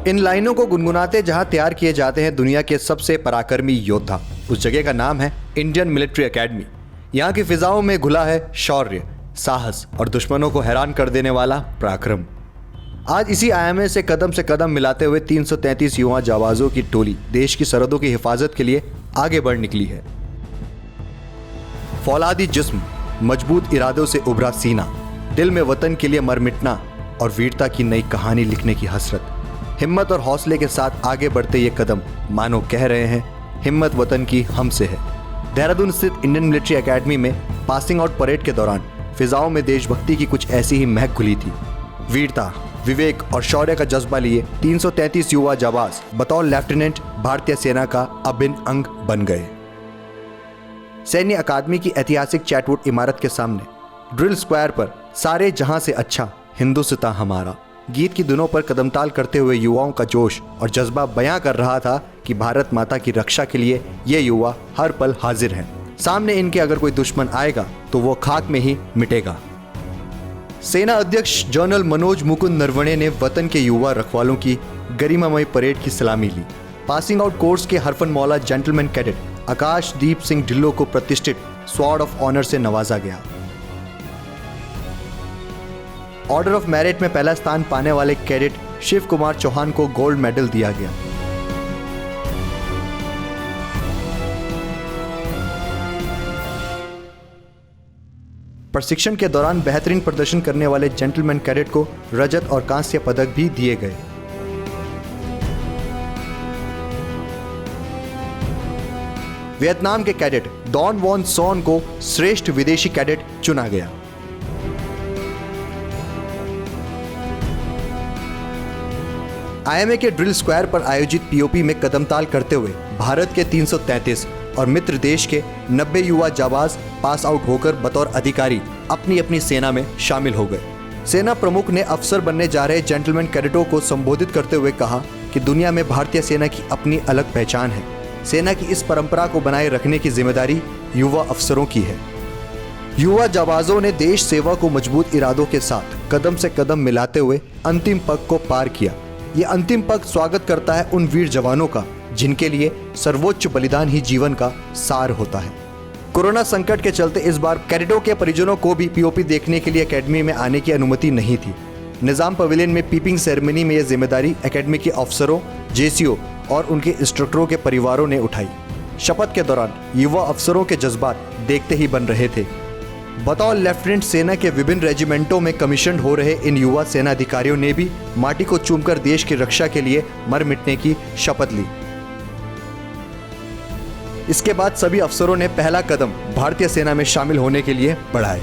इन लाइनों को गुनगुनाते जहां तैयार किए जाते हैं दुनिया के सबसे पराक्रमी योद्धा, उस जगह का नाम है इंडियन मिलिट्री एकेडमी। यहाँ की फिजाओं में घुला है शौर्य, साहस और दुश्मनों को हैरान कर देने वाला पराक्रम। आज इसी आईएमए से कदम मिलाते हुए 333 युवा जाबाजों की टोली देश की सरहदों की हिफाजत के लिए आगे बढ़ निकली है। फौलादी जिस्म, मजबूत इरादों से उभरा सीना, दिल में वतन के लिए मर मिटना और वीरता की नई कहानी लिखने की हसरत, हिम्मत और हौसले के साथ आगे बढ़ते ये कदम मानो कह रहे हैं हिम्मत वतन की हमसे है। देहरादून स्थित इंडियन मिलिट्री एकेडमी में पासिंग आउट परेड के दौरान फिजाओं में देशभक्ति की कुछ ऐसी ही महक घुली थी। वीरता, विवेक और शौर्य का जज्बा लिए 333 युवा जाबाज बतौर लेफ्टिनेंट भारतीय सेना का अभिन्न अंग बन गए। सैन्य अकादमी की ऐतिहासिक चैटवुड इमारत के सामने ड्रिल स्क्वायर पर सारे जहां से अच्छा हिंदुस्तान हमारा गीत की धुनों पर कदमताल करते हुए युवाओं का जोश और जज्बा बयां कर रहा था कि भारत माता की रक्षा के लिए ये युवा हर पल हाजिर हैं। सामने इनके अगर कोई दुश्मन आएगा तो वो खाक में ही मिटेगा। सेना अध्यक्ष जनरल मनोज मुकुंद नरवणे ने वतन के युवा रखवालों की गरिमामय परेड की सलामी ली। पासिंग आउट कोर्स के हरफनमौला जेंटलमैन कैडेट आकाशदीप सिंह ढिल्लों को प्रतिष्ठित स्वॉर्ड ऑफ ऑनर से नवाजा गया। ऑर्डर ऑफ मेरिट में पहला स्थान पाने वाले कैडेट शिव कुमार चौहान को गोल्ड मेडल दिया गया। प्रशिक्षण के दौरान बेहतरीन प्रदर्शन करने वाले जेंटलमैन कैडेट को रजत और कांस्य पदक भी दिए गए। वियतनाम के कैडेट डॉन वॉन सॉन को श्रेष्ठ विदेशी कैडेट चुना गया। आईएमए के ड्रिल स्क्वायर पर आयोजित पीओपी में कदमताल करते हुए भारत के 333 और मित्र देश के 90 युवा जाबाज पास आउट होकर बतौर अधिकारी अपनी अपनी सेना में शामिल हो गए। सेना प्रमुख ने अफसर बनने जा रहे जेंटलमैन कैडेटों को संबोधित करते हुए कहा कि दुनिया में भारतीय सेना की अपनी अलग पहचान है। सेना की इस परंपरा को बनाए रखने की जिम्मेदारी युवा अफसरों की है। युवा जाबाजों ने देश सेवा को मजबूत इरादों के साथ कदम से कदम मिलाते हुए अंतिम पग को पार किया। ये अंतिम पग स्वागत करता है उन वीर जवानों का जिनके लिए सर्वोच्च बलिदान ही जीवन का सार होता है। कोरोना संकट के चलते इस बार कैडेटों के परिजनों को भी पीओपी देखने के लिए एकेडमी में आने की अनुमति नहीं थी। निजाम पवेलियन में पीपिंग सेरेमनी में यह जिम्मेदारी एकेडमी के अफसरों, जेसीओ और उनके इंस्ट्रक्टरों के परिवारों ने उठाई। शपथ के दौरान युवा अफसरों के जज्बात देखते ही बन रहे थे। बतौर लेफ्टिनेंट सेना के विभिन्न रेजिमेंटों में कमीशन हो रहे इन युवा सेना अधिकारियों ने भी माटी को चूमकर देश की रक्षा के लिए मर मिटने की शपथ ली। इसके बाद सभी अफसरों ने पहला कदम भारतीय सेना में शामिल होने के लिए बढ़ाए।